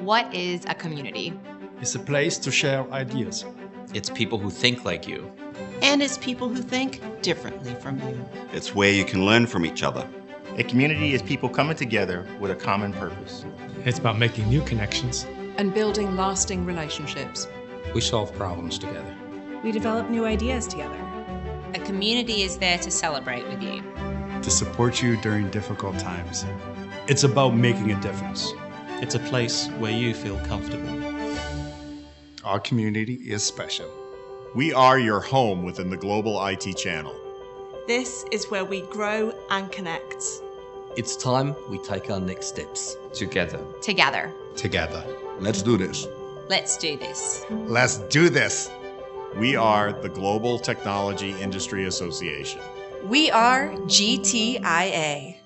what is a community? It's a place to share ideas. It's people who think like you. And it's people who think differently from you. It's where you can learn from each other. A community is people coming together with a common purpose. It's about making new connections and building lasting relationships. We solve problems together. We develop new ideas together. A community is there to celebrate with you. To support you during difficult times. It's about making a difference. It's a place where you feel comfortable. Our community is special. We are your home within the global IT channel. This is where we grow and connect. It's time we take our next steps. Together. Together. Together. Let's do this. Let's do this. Let's do this. We are the Global Technology Industry Association. We are GTIA.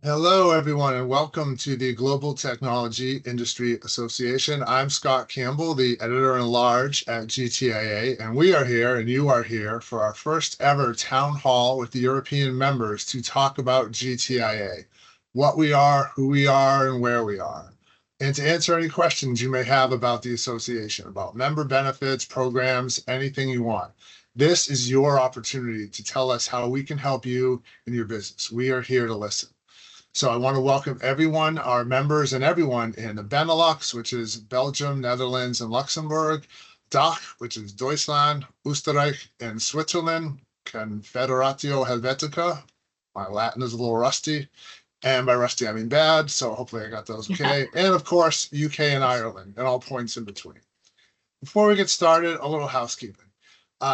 Hello, everyone, and welcome to the Global Technology Industry Association. I'm Scott Campbell, the editor-in-large at GTIA, and we are here, and you are here, for our first ever town hall with the European members to talk about GTIA, what we are, who we are, and where we are, and to answer any questions you may have about the association, about member benefits, programs, anything you want. This is your opportunity to tell us how we can help you in your business. We are here to listen. So I want to welcome everyone, our members and everyone in the Benelux, which is Belgium, Netherlands, and Luxembourg, DACH, which is Deutschland, Österreich, and Switzerland, Confederatio Helvetica. My Latin is a little rusty, and by rusty I mean bad, so hopefully I got those okay. And of course, UK and Ireland, and all points in between. Before we get started, a little housekeeping.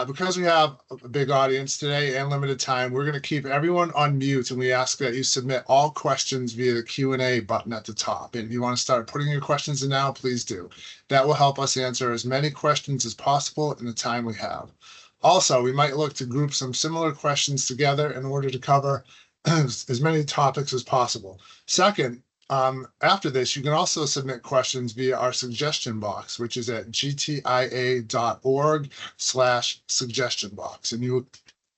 Because we have a big audience today and limited time, we're going to keep everyone on mute, and we ask that you submit all questions via the Q&A button at the top. And if you want to start putting your questions in now, please do. That will help us answer as many questions as possible in the time we have. Also, we might look to group some similar questions together in order to cover as many topics as possible. Second, after this, you can also submit questions via our suggestion box, which is at gtia.org/suggestion box, and you will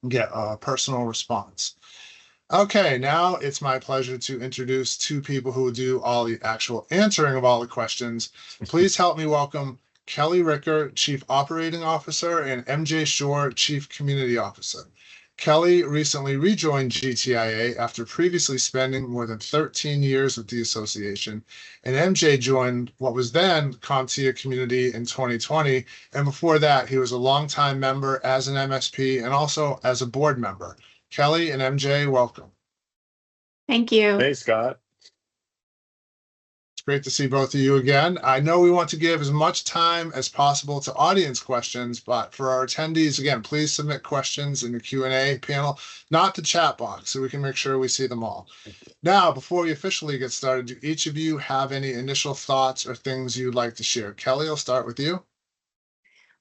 get a personal response. Okay, now it's my pleasure to introduce two people who will do all the actual answering of all the questions. Please help me welcome Kelly Ricker, Chief Operating Officer, and MJ Shore, Chief Community Officer. Kelly recently rejoined GTIA after previously spending more than 13 years with the association, and MJ joined what was then CompTIA Community in 2020, and before that, he was a longtime member as an MSP and also as a board member. Kelly and MJ, welcome. Thank you. Hey, Scott. It's great to see both of you again. I know we want to give as much time as possible to audience questions, but for our attendees, again, please submit questions in the Q&A panel, not the chat box, so we can make sure we see them all. Now, before we officially get started, do each of you have any initial thoughts or things you'd like to share? Kelly, I'll start with you.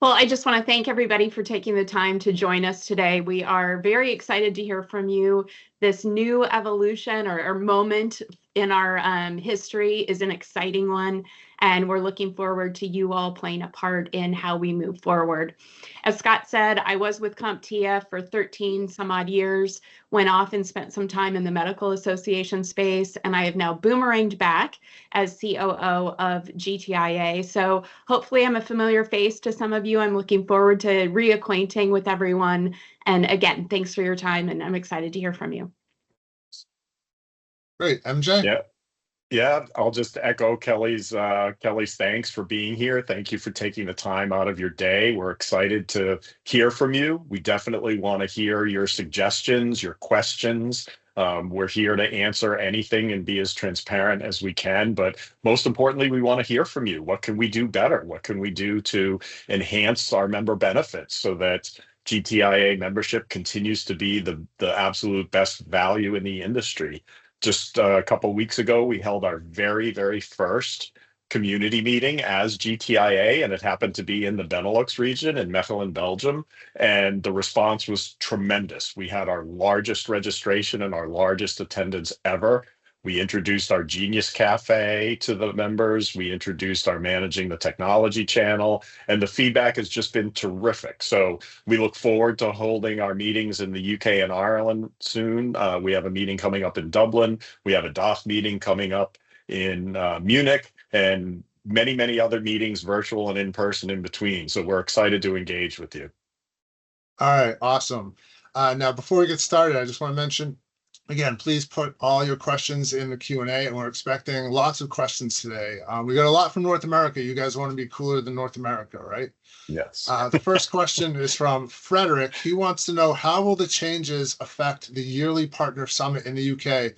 Well, I just want to thank everybody for taking the time to join us today. We are very excited to hear from you. This new evolution or moment in our history is an exciting one, and we're looking forward to you all playing a part in how we move forward. As Scott said, I was with CompTIA for 13 some odd years, went off and spent some time in the medical association space, and I have now boomeranged back as COO of GTIA. So hopefully I'm a familiar face to some of you. I'm looking forward to reacquainting with everyone. And again, thanks for your time, and I'm excited to hear from you. Great. MJ? Yeah, I'll just echo Kelly's thanks for being here. Thank you for taking the time out of your day. We're excited to hear from you. We definitely want to hear your suggestions, your questions. We're here to answer anything and be as transparent as we can. But most importantly, we want to hear from you. What can we do better? What can we do to enhance our member benefits so that GTIA membership continues to be the absolute best value in the industry? Just a couple of weeks ago, we held our very, very first community meeting as GTIA, and it happened to be in the Benelux region in Mechelen, Belgium, and the response was tremendous. We had our largest registration and our largest attendance ever. We introduced our Genius Cafe to the members. We introduced our Managing the Technology channel, and the feedback has just been terrific. So we look forward to holding our meetings in the UK and Ireland soon. We have a meeting coming up in Dublin. We have a DACH meeting coming up in Munich, and many, many other meetings, virtual and in person in between. So we're excited to engage with you. All right, awesome. Now, before we get started, I just want to mention, again, please put all your questions in the Q&A, and we're expecting lots of questions today. We got a lot from North America. You guys want to be cooler than North America, right? Yes. The first question is from Frederick. He wants to know, how will the changes affect the yearly partner summit in the UK?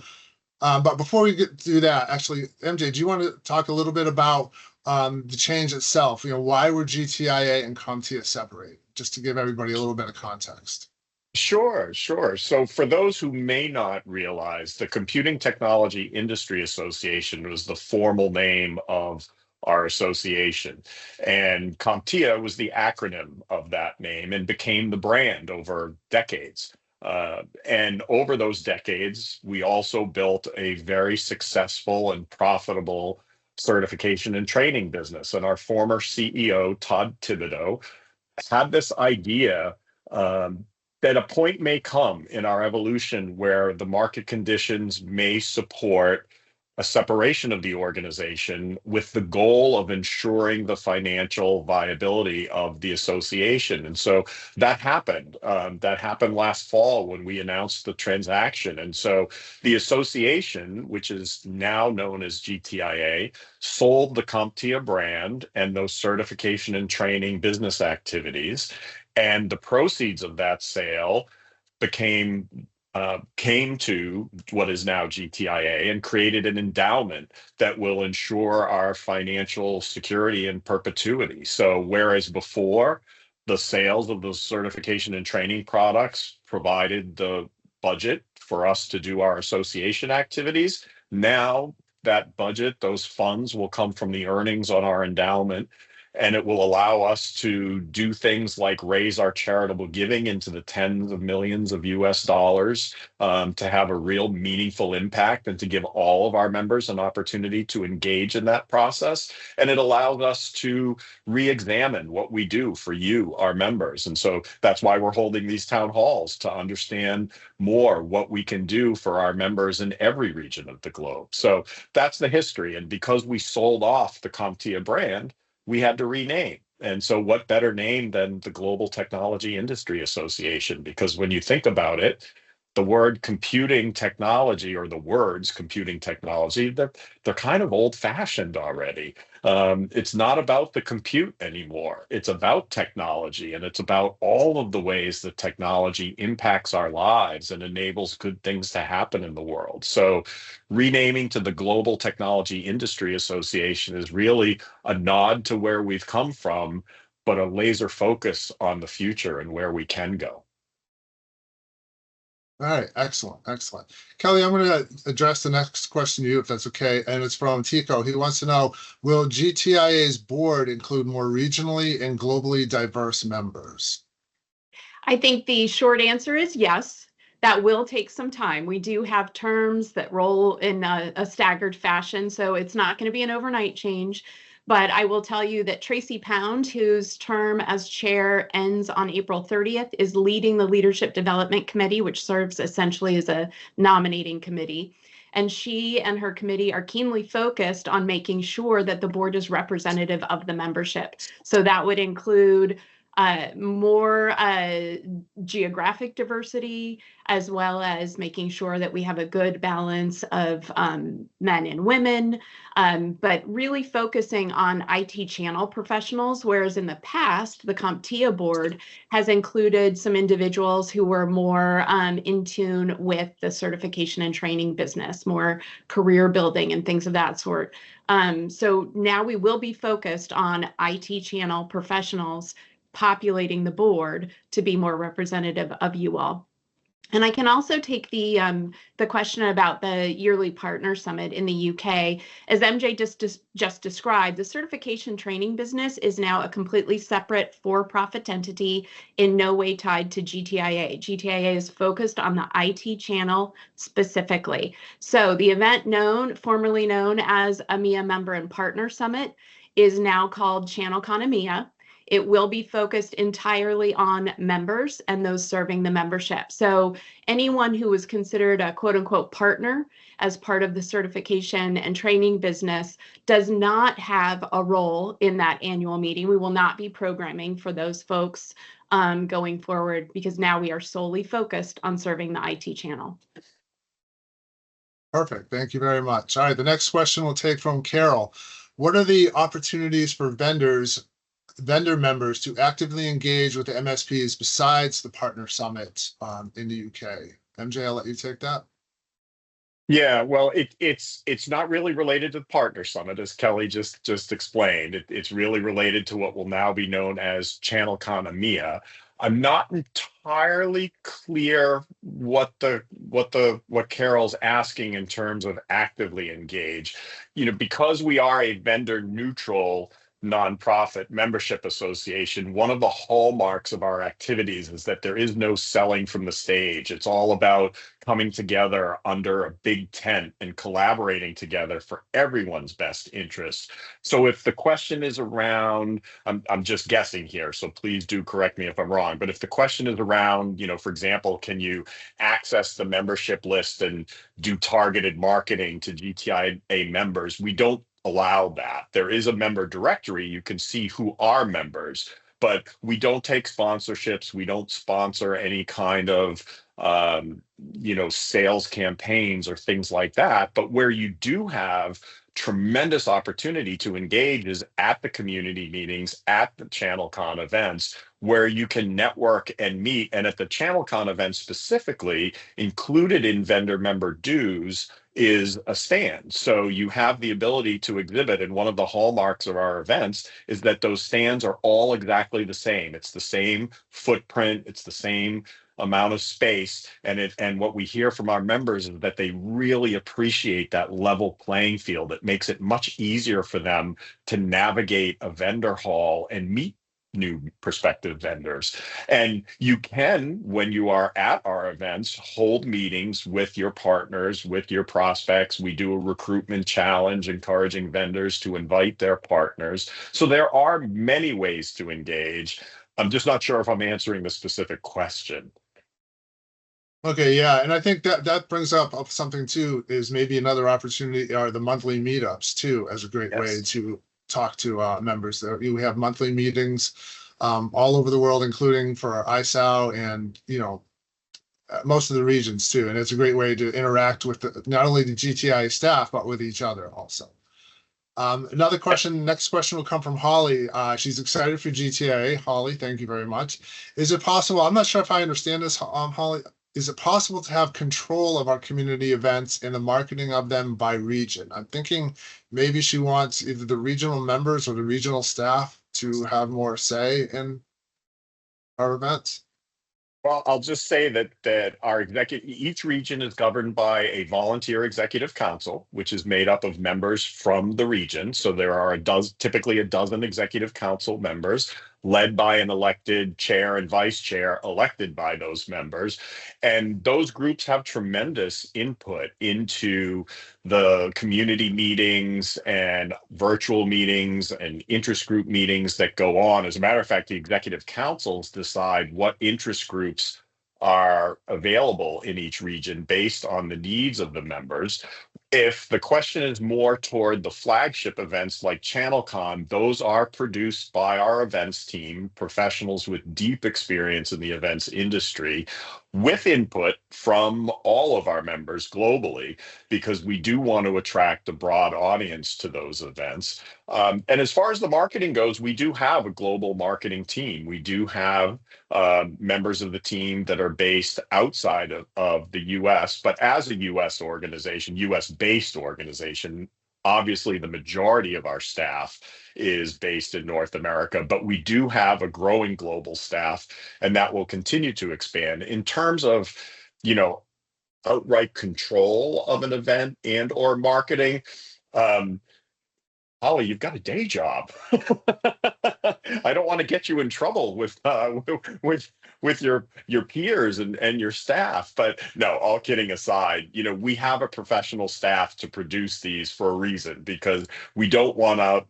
But before we get to that, actually, MJ, do you want to talk a little bit about the change itself? Why were GTIA and CompTIA separate? Just to give everybody a little bit of context. Sure. So for those who may not realize, the Computing Technology Industry Association was the formal name of our association, and CompTIA was the acronym of that name and became the brand over decades. And over those decades, we also built a very successful and profitable certification and training business. And our former CEO, Todd Thibodeau, had this idea that a point may come in our evolution where the market conditions may support a separation of the organization with the goal of ensuring the financial viability of the association. And so that happened. That happened last fall when we announced the transaction. And so the association, which is now known as GTIA, sold the CompTIA brand and those certification and training business activities. And the proceeds of that sale came to what is now GTIA and created an endowment that will ensure our financial security in perpetuity. So whereas before the sales of those certification and training products provided the budget for us to do our association activities, now that budget, those funds will come from the earnings on our endowment, and it will allow us to do things like raise our charitable giving into the tens of millions of US dollars, to have a real meaningful impact and to give all of our members an opportunity to engage in that process. And it allows us to re-examine what we do for you, our members. And so that's why we're holding these town halls, to understand more what we can do for our members in every region of the globe. So that's the history. And because we sold off the CompTIA brand, we had to rename. And so what better name than the Global Technology Industry Association? Because when you think about it, the word computing technology, or the words computing technology, they're kind of old-fashioned already. It's not about the compute anymore. It's about technology, and it's about all of the ways that technology impacts our lives and enables good things to happen in the world. So renaming to the Global Technology Industry Association is really a nod to where we've come from, but a laser focus on the future and where we can go. All right, excellent. Kelly, I'm going to address the next question to you, if that's okay, and it's from Tico. He wants to know, will GTIA's board include more regionally and globally diverse members? I think the short answer is yes. That will take some time. We do have terms that roll in a staggered fashion, so it's not going to be an overnight change. But I will tell you that Tracy Pound, whose term as chair ends on April 30th, is leading the Leadership Development Committee, which serves essentially as a nominating committee. And she and her committee are keenly focused on making sure that the board is representative of the membership. So that would include more geographic diversity, as well as making sure that we have a good balance of men and women, but really focusing on IT channel professionals, whereas in the past, the CompTIA board has included some individuals who were more in tune with the certification and training business, more career building and things of that sort. So now we will be focused on IT channel professionals populating the board to be more representative of you all. And I can also take the question about the yearly partner summit in the UK. As MJ just described, the certification training business is now a completely separate for-profit entity, in no way tied to GTIA. GTIA is focused on the IT channel specifically. So the event formerly known as EMEA Member and Partner Summit, is now called ChannelCon EMEA. It will be focused entirely on members and those serving the membership. So anyone who was considered a quote unquote partner as part of the certification and training business does not have a role in that annual meeting. We will not be programming for those folks going forward, because now we are solely focused on serving the IT channel. Perfect. Thank you very much. All right, the next question we'll take from Carol. What are the opportunities for vendor members to actively engage with the MSPs besides the partner summit in the UK? MJ, I'll let you take that. Yeah, well, it's not really related to the partner summit, as Kelly just explained. It's really related to what will now be known as ChannelCon EMEA. I'm not entirely clear what Carol's asking in terms of actively engage. Because we are a vendor neutral nonprofit membership association, one of the hallmarks of our activities is that there is no selling from the stage. It's all about coming together under a big tent and collaborating together for everyone's best interests. So if the question is around, I'm just guessing here, so please do correct me if I'm wrong, but if the question is around, for example, can you access the membership list and do targeted marketing to GTIA members, we don't allow that. There is a member directory. You can see who are members, but we don't take sponsorships. We don't sponsor any kind of sales campaigns or things like that. But where you do have tremendous opportunity to engage is at the community meetings, at the ChannelCon events, where you can network and meet. And at the ChannelCon events specifically, included in vendor member dues is a stand. So you have the ability to exhibit, and one of the hallmarks of our events is that those stands are all exactly the same. It's the same footprint, it's the same amount of space, and what we hear from our members is that they really appreciate that level playing field. It makes it much easier for them to navigate a vendor hall and meet new prospective vendors. And you can, when you are at our events, hold meetings with your partners, with your prospects. We do a recruitment challenge encouraging vendors to invite their partners. So there are many ways to engage. I'm just not sure if I'm answering the specific question. Okay, yeah, and I think that brings up something too, is maybe another opportunity are the monthly meetups too, as a great way to talk to members. We have monthly meetings all over the world, including for our ISAO and most of the regions too. And it's a great way to interact with not only the GTI staff but with each other also. Another question. Next question will come from Holly. She's excited for GTIA. Holly, thank you very much. Is it possible? I'm not sure if I understand this, Holly. Is it possible to have control of our community events and the marketing of them by region? I'm thinking maybe she wants either the regional members or the regional staff to have more say in our events. Well, I'll just say that our each region is governed by a volunteer executive council, which is made up of members from the region. So there are typically a dozen executive council members, led by an elected chair and vice chair elected by those members. And those groups have tremendous input into the community meetings and virtual meetings and interest group meetings that go on. As a matter of fact, the executive councils decide what interest groups are available in each region based on the needs of the members. If the question is more toward the flagship events like ChannelCon, those are produced by our events team, professionals with deep experience in the events industry, with input from all of our members globally, because we do want to attract a broad audience to those events. And as far as the marketing goes, we do have a global marketing team. We do have members of the team that are based outside of the US, but as a US organization, US-based organization, obviously the majority of our staff is based in North America, but we do have a growing global staff, and that will continue to expand. In terms of outright control of an event and or marketing. Holly, you've got a day job. I don't want to get you in trouble with your peers and your staff. But no, all kidding aside, we have a professional staff to produce these for a reason, because we don't want to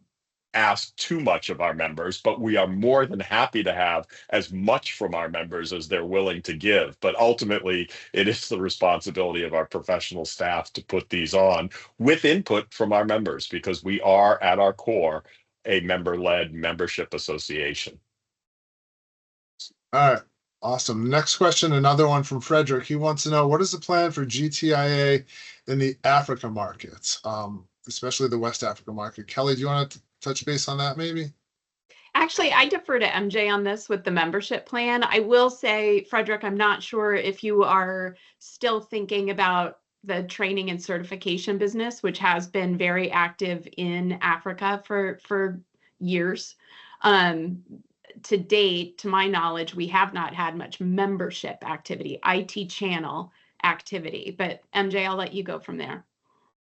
ask too much of our members, but we are more than happy to have as much from our members as they're willing to give. But ultimately, it is the responsibility of our professional staff to put these on with input from our members, because we are at our core a member-led membership association. All right, awesome. Next question, another one from Frederick. He wants to know, what is the plan for GTIA in the Africa markets, especially the West Africa market? Kelly, do you want to touch base on that maybe? Actually, I defer to MJ on this with the membership plan. I will say, Frederick, I'm not sure if you are still thinking about the training and certification business, which has been very active in Africa for years. To date, to my knowledge, we have not had much membership activity, IT channel activity. But MJ, I'll let you go from there.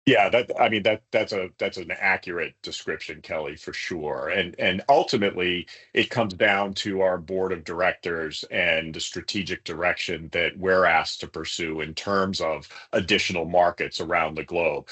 Yeah, that's an accurate description, Kelly, for sure. And ultimately, it comes down to our board of directors and the strategic direction that we're asked to pursue in terms of additional markets around the globe.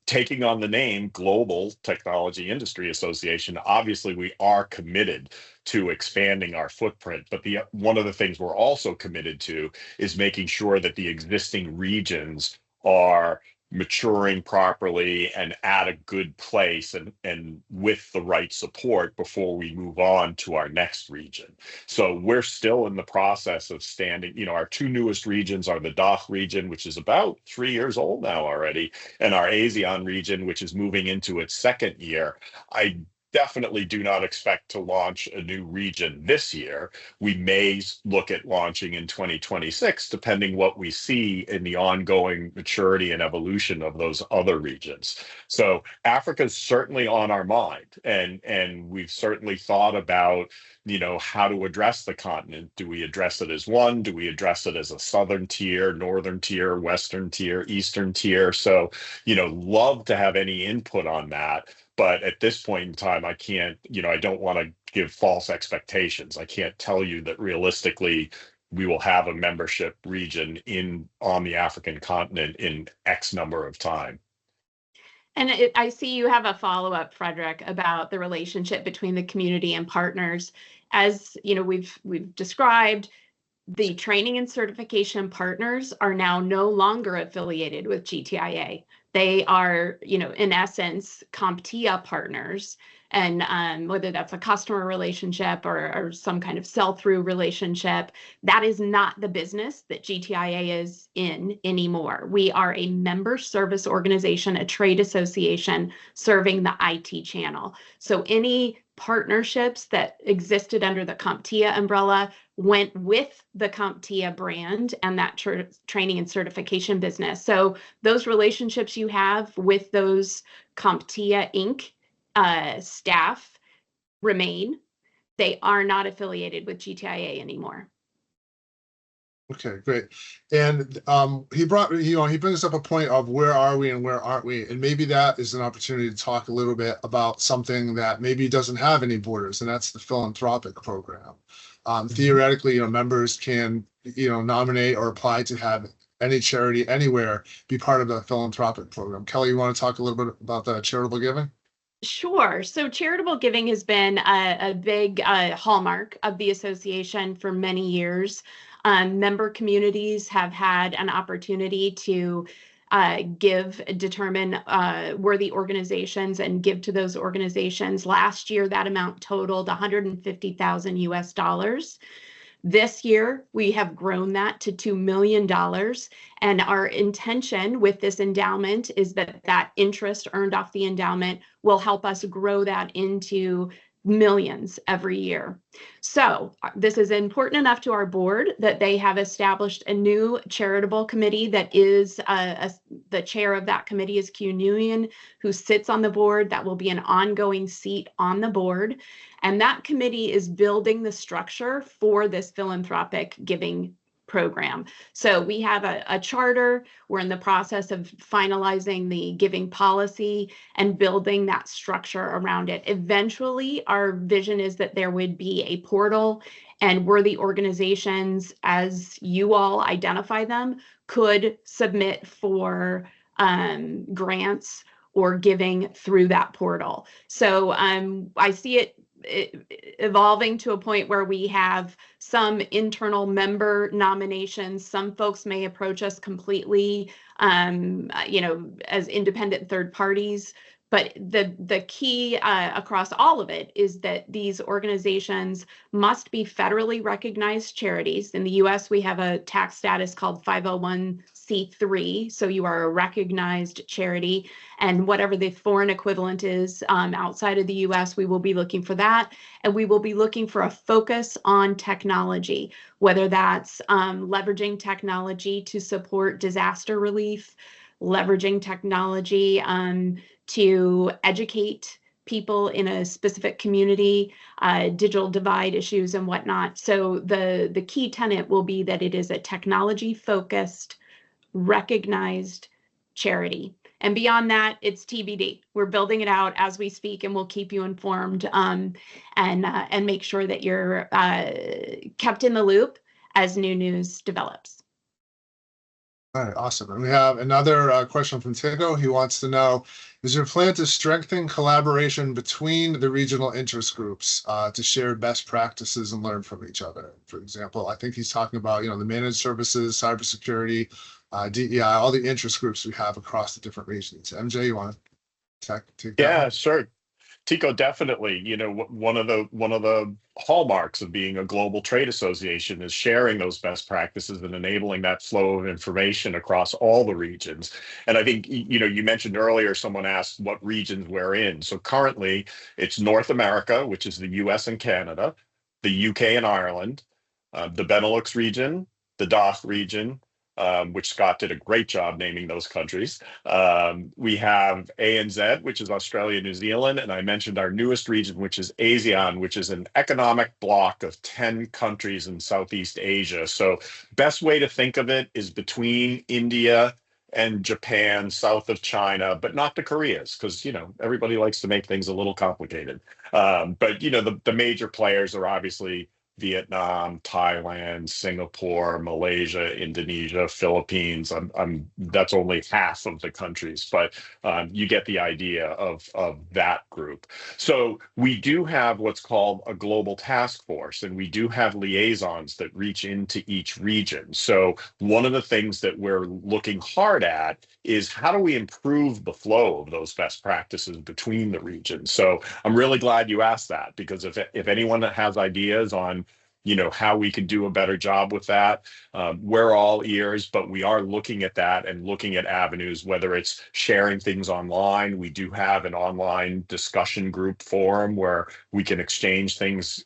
Taking on the name Global Technology Industry Association, obviously we are committed to expanding our footprint, but one of the things we're also committed to is making sure that the existing regions are maturing properly and at a good place and with the right support before we move on to our next region. So we're still in the process of standing, our two newest regions are the DACH region, which is about 3 years old now already, and our ASEAN region, which is moving into its second year. I definitely do not expect to launch a new region this year. We may look at launching in 2026, depending what we see in the ongoing maturity and evolution of those other regions. So Africa is certainly on our mind, and we've certainly thought about, how to address the continent. Do we address it as one? Do we address it as a southern tier, northern tier, western tier, eastern tier? So, love to have any input on that. But at this point in time, I can't, I don't want to give false expectations. I can't tell you that realistically we will have a membership region on the African continent in X number of time. And I see you have a follow-up, Frederick, about the relationship between the community and partners. As we've described, the training and certification partners are now no longer affiliated with GTIA. They are, in essence, CompTIA partners. And whether that's a customer relationship or some kind of sell-through relationship, that is not the business that GTIA is in anymore. We are a member service organization, a trade association serving the IT channel. So any partnerships that existed under the CompTIA umbrella went with the CompTIA brand and that training and certification business. So those relationships you have with those CompTIA Inc. Staff remain. They are not affiliated with GTIA anymore. Okay, great. And he brings up a point of where are we and where aren't we? And maybe that is an opportunity to talk a little bit about something that maybe doesn't have any borders, and that's the philanthropic program. Theoretically, members can, nominate or apply to have any charity anywhere be part of the philanthropic program. Kelly, you want to talk a little bit about the charitable giving? Sure. So charitable giving has been a big hallmark of the association for many years. Member communities have had an opportunity to determine worthy organizations and give to those organizations. Last year, that amount totaled $150,000 US. This year, we have grown that to $2 million. And our intention with this endowment is that interest earned off the endowment will help us grow that into millions every year. So this is important enough to our board that they have established a new charitable committee that is the chair of that committee is Q Nguyen, who sits on the board. That will be an ongoing seat on the board. And that committee is building the structure for this philanthropic giving program. So we have a charter. We're in the process of finalizing the giving policy and building that structure around it. Eventually, our vision is that there would be a portal, and worthy organizations, as you all identify them, could submit for grants or giving through that portal. So I see it evolving to a point where we have some internal member nominations. Some folks may approach us completely, as independent third parties. But the key across all of it is that these organizations must be federally recognized charities. In the US, we have a tax status called 501c3, so you are a recognized charity. And whatever the foreign equivalent is outside of the US, we will be looking for that. And we will be looking for a focus on technology, whether that's leveraging technology to support disaster relief, leveraging technology to educate people in a specific community, digital divide issues and whatnot. So the key tenet will be that it is a technology-focused, recognized charity. And beyond that, it's TBD. We're building it out as we speak, and we'll keep you informed and make sure that you're kept in the loop as new news develops. All right, awesome. And we have another question from Tico. He wants to know, is there a plan to strengthen collaboration between the regional interest groups to share best practices and learn from each other? For example, I think he's talking about, the managed services, cybersecurity, DEI, all the interest groups we have across the different regions. MJ, you want to take that? Yeah, sure. Tico, definitely. One of the hallmarks of being a global trade association is sharing those best practices and enabling that flow of information across all the regions. And I think, you mentioned earlier, someone asked what regions we're in. So currently it's North America, which is the US and Canada, the UK and Ireland, the Benelux region, the DACH region, which Scott did a great job naming those countries. We have ANZ, which is Australia, New Zealand, and I mentioned our newest region, which is ASEAN, which is an economic bloc of 10 countries in Southeast Asia. So best way to think of it is between India and Japan, south of China, but not the Koreas, because, everybody likes to make things a little complicated. But, the major players are obviously Vietnam, Thailand, Singapore, Malaysia, Indonesia, Philippines. That's only half of the countries, but you get the idea of that group. So we do have what's called a global task force, and we do have liaisons that reach into each region. So one of the things that we're looking hard at is how do we improve the flow of those best practices between the regions? So I'm really glad you asked that, because if anyone has ideas on how we can do a better job with that, we're all ears, but we are looking at that and looking at avenues, whether it's sharing things online. We do have an online discussion group forum where we can exchange things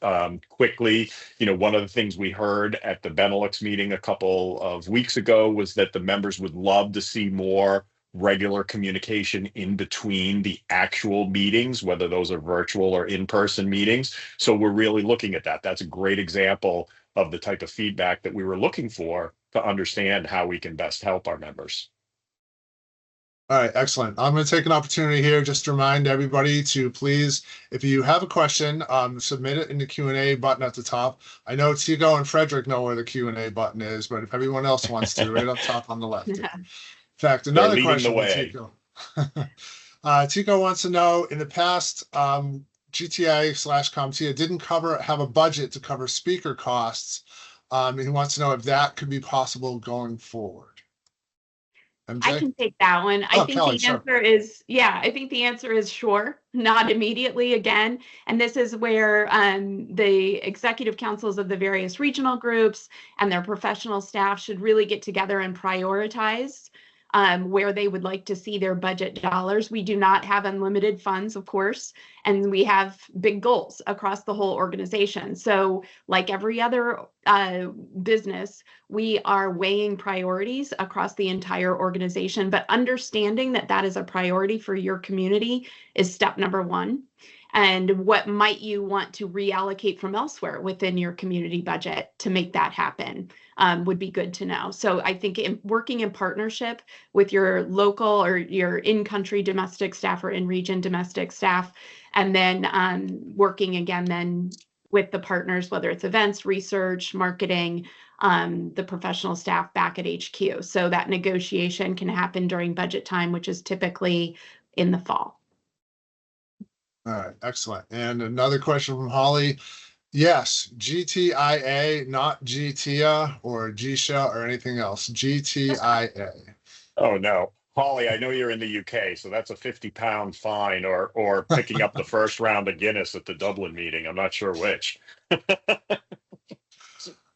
quickly. One of the things we heard at the Benelux meeting a couple of weeks ago was that the members would love to see more regular communication in between the actual meetings, whether those are virtual or in-person meetings. So we're really looking at that. That's a great example of the type of feedback that we were looking for to understand how we can best help our members. All right, excellent. I'm going to take an opportunity here just to remind everybody to please, if you have a question, submit it in the Q&A button at the top. I know Tico and Frederick know where the Q&A button is, but if everyone else wants to, right up top on the left. Yeah. In fact, another question from Tico. Tico wants to know, in the past, GTIA/CompTIA didn't have a budget to cover speaker costs. And he wants to know if that could be possible going forward. MJ? I can take that one. I think Kelly, the answer is, I think the answer is sure, not immediately again. And this is where the executive councils of the various regional groups and their professional staff should really get together and prioritize where they would like to see their budget dollars. We do not have unlimited funds, of course, and we have big goals across the whole organization. So like every other business, we are weighing priorities across the entire organization, but understanding that that is a priority for your community is step number one. and what might you want to reallocate from elsewhere within your community budget to make that happen, would be good to know. So I think working in partnership with your local or your in-country domestic staff or in-region domestic staff, and then working again then with the partners, whether it's events, research, marketing, the professional staff back at HQ. So that negotiation can happen during budget time, which is typically in the fall. All right, excellent. And another question from Holly. Yes, GTIA, not GTIA or GSHA or anything else. GTIA. Oh, no. Holly, I know you're in the UK, so that's a 50-pound fine or picking up the first round of Guinness at the Dublin meeting. I'm not sure which.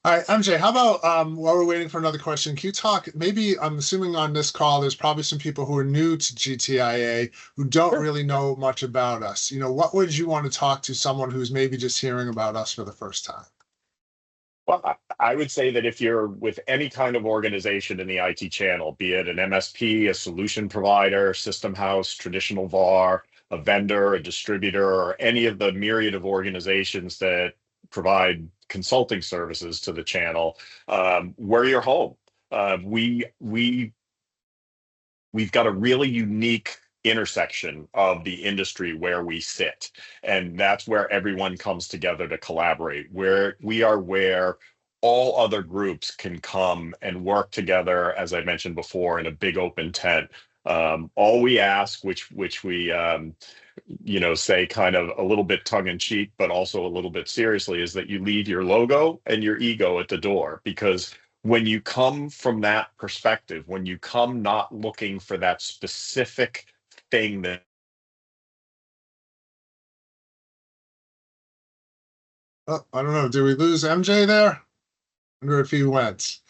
All right, MJ, how about while we're waiting for another question, can you talk, maybe I'm assuming on this call, there's probably some people who are new to GTIA who don't really know much about us. You know, what would you want to talk to someone who's maybe just hearing about us for the first time? Well, I would say that if you're with any kind of organization in the IT channel, be it an MSP, a solution provider, system house, traditional VAR, a vendor, a distributor, or any of the myriad of organizations that provide consulting services to the channel, we're your home. We've got a really unique intersection of the industry where we sit, and that's where everyone comes together to collaborate, where all other groups can come and work together, as I mentioned before, in a big open tent. All we ask, which we say kind of a little bit tongue in cheek, but also a little bit seriously, is that you leave your logo and your ego at the door. Because when you come from that perspective, when you come not looking for that specific thing that I don't know, did we lose MJ there? I wonder if he went.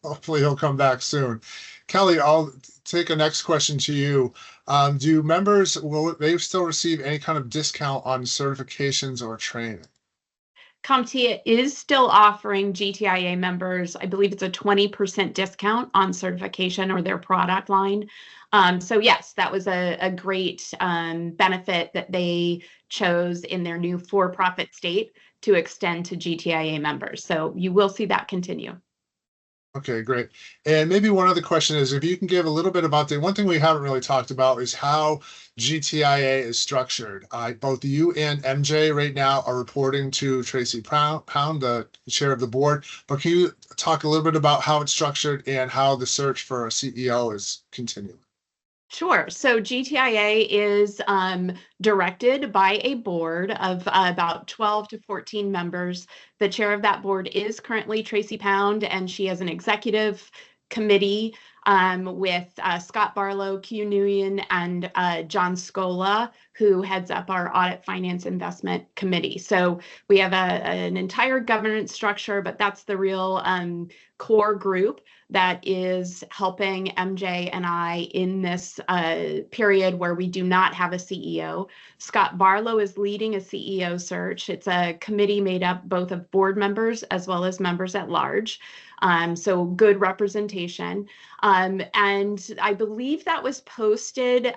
Hopefully he'll come back soon. Kelly, I'll take a next question to you. Do members, will they still receive any kind of discount on certifications or training? CompTIA is still offering GTIA members, I believe it's a 20% discount on certification or their product line. So yes, that was a great benefit that they chose in their new for-profit state to extend to GTIA members. So you will see that continue. Okay, great. And maybe one other question is if you can give a little bit about one thing we haven't really talked about is how GTIA is structured. Both you and MJ right now are reporting to Tracy Pound, the chair of the board, but can you talk a little bit about how it's structured and how the search for a CEO is continuing? Sure. So GTIA is directed by a board of about 12 to 14 members. The chair of that board is currently Tracy Pound, and she has an executive committee with Scott Barlow, Q Nguyen, and John Scola, who heads up our Audit Finance Investment Committee. So we have an entire governance structure, but that's the real core group that is helping MJ and I in this period where we do not have a CEO. Scott Barlow is leading a CEO search. It's a committee made up both of board members as well as members at large. So good representation. And I believe that was posted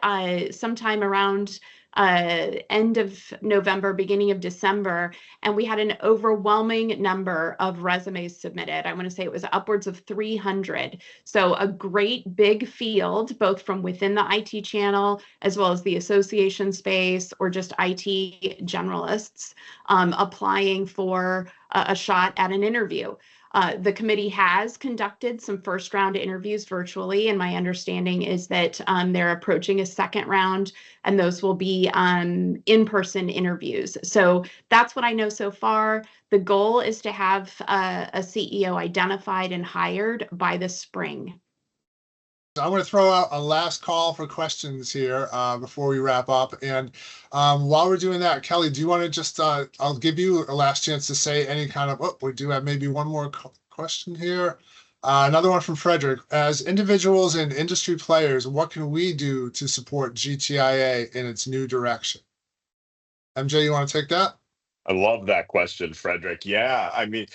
sometime around end of November, beginning of December, and we had an overwhelming number of resumes submitted. I want to say it was upwards of 300. So a great big field, both from within the IT channel, as well as the association space, or just IT generalists applying for a shot at an interview. The committee has conducted some first round interviews virtually, and my understanding is that they're approaching a second round, and those will be in-person interviews. So that's what I know so far. The goal is to have a CEO identified and hired by the spring. I'm going to throw out a last call for questions here before we wrap up. And while we're doing that, Kelly, do you want to just, I'll give you a last chance to say any kind of, we do have maybe one more question here. Another one from Frederick. As individuals and industry players, what can we do to support GTIA in its new direction? MJ, you want to take that? I love that question, Frederick. Yeah, I mean,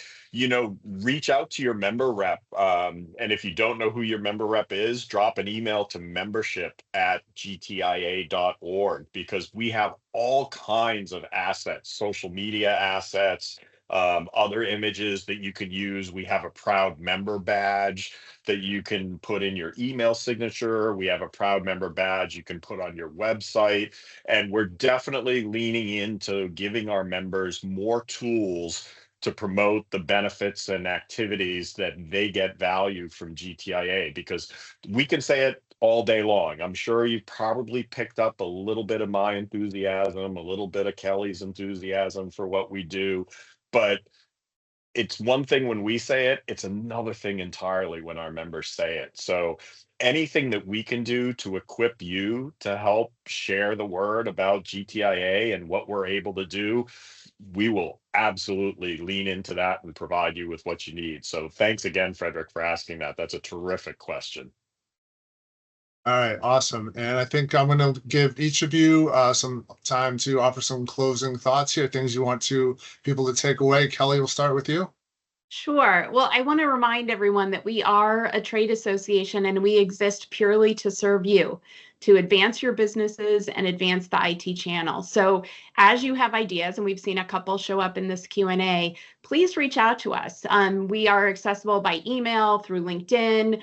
reach out to your member rep. And if you don't know who your member rep is, drop an email to membership@gtia.org, because we have all kinds of assets, social media assets, other images that you can use. We have a proud member badge that you can put in your email signature. We have a proud member badge you can put on your website. And we're definitely leaning into giving our members more tools to promote the benefits and activities that they get value from GTIA, because we can say it all day long. I'm sure you've probably picked up a little bit of my enthusiasm, a little bit of Kelly's enthusiasm for what we do, but it's one thing when we say it, it's another thing entirely when our members say it. So anything that we can do to equip you to help share the word about GTIA and what we're able to do, we will absolutely lean into that and provide you with what you need. So thanks again, Frederick, for asking that. That's a terrific question. All right, awesome. And I think I'm going to give each of you some time to offer some closing thoughts here, things you want people to take away. Kelly, we'll start with you. Sure. Well, I want to remind everyone that we are a trade association and we exist purely to serve you, to advance your businesses and advance the IT channel. So as you have ideas, and we've seen a couple show up in this Q&A, please reach out to us. We are accessible by email, through LinkedIn,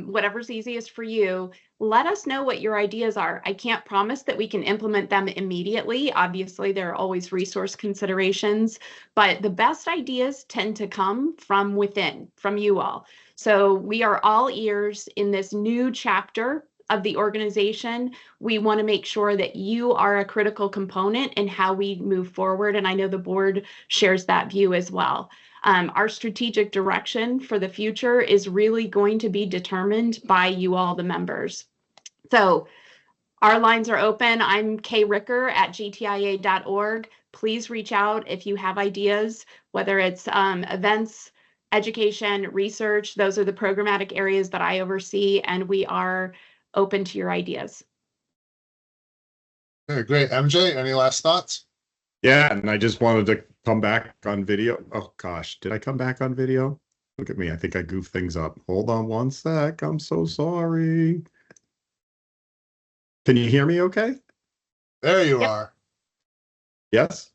whatever's easiest for you. Let us know what your ideas are. I can't promise that we can implement them immediately. Obviously, there are always resource considerations, but the best ideas tend to come from within, from you all. So we are all ears in this new chapter of the organization. We want to make sure that you are a critical component in how we move forward. And I know the board shares that view as well. Our strategic direction for the future is really going to be determined by you all, the members. So our lines are open. I'm kricker@gtia.org. Please reach out if you have ideas, whether it's events, education, research. Those are the programmatic areas that I oversee, and we are open to your ideas. Okay, great. MJ, any last thoughts? Yeah, and I just wanted to come back on video. Oh gosh, did I come back on video? Look at me. I think I goofed things up. Hold on one sec. I'm so sorry. Can you hear me okay? There you are. Yes?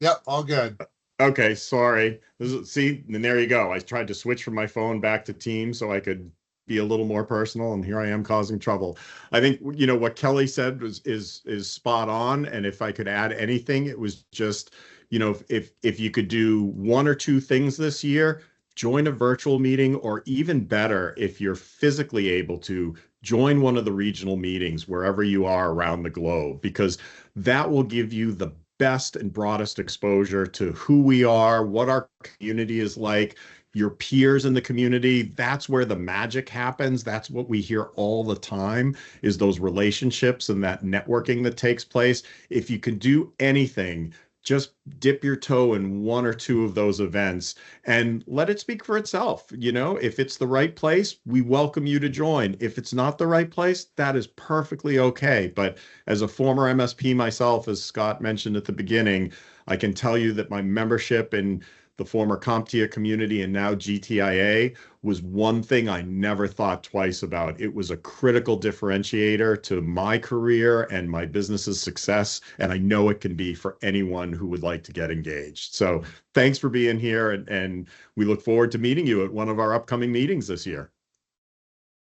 Yep, all good. Okay, sorry. See, and there you go. I tried to switch from my phone back to Teams so I could be a little more personal, and here I am causing trouble. I think what Kelly said is spot on, and if I could add anything, it was just if you could do one or two things this year, join a virtual meeting, or even better, if you're physically able to, join one of the regional meetings wherever you are around the globe, because that will give you the best and broadest exposure to who we are, what our community is like, your peers in the community. That's where the magic happens. That's what we hear all the time, is those relationships and that networking that takes place. If you can do anything, just dip your toe in one or two of those events and let it speak for itself. If it's the right place, we welcome you to join. If it's not the right place, that is perfectly okay. But as a former MSP myself, as Scott mentioned at the beginning, I can tell you that my membership in the former CompTIA community and now GTIA was one thing I never thought twice about. It was a critical differentiator to my career and my business's success, and I know it can be for anyone who would like to get engaged. So thanks for being here, and we look forward to meeting you at one of our upcoming meetings this year.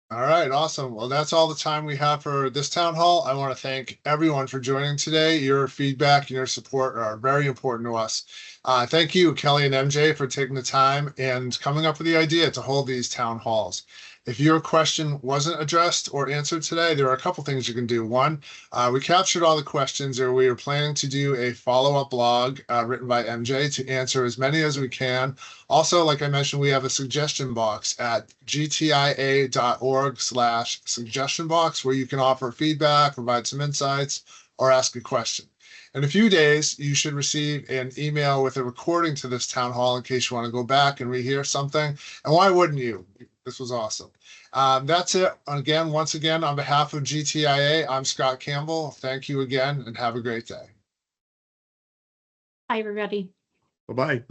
All right, awesome. Well, that's all the time we have for this town hall. I want to thank everyone for joining today. Your feedback and your support are very important to us. Thank you, Kelly and MJ, for taking the time and coming up with the idea to hold these town halls. If your question wasn't addressed or answered today, there are a couple things you can do. One, we captured all the questions, or we are planning to do a follow-up blog written by MJ to answer as many as we can. Also, like I mentioned, we have a suggestion box at gtia.org/suggestion box where you can offer feedback, provide some insights, or ask a question. In a few days, you should receive an email with a recording to this town hall in case you want to go back and rehear something. And why wouldn't you? This was awesome. That's it. Once again, on behalf of GTIA, I'm Scott Campbell. Thank you again and have a great day. Bye, everybody. Bye-bye.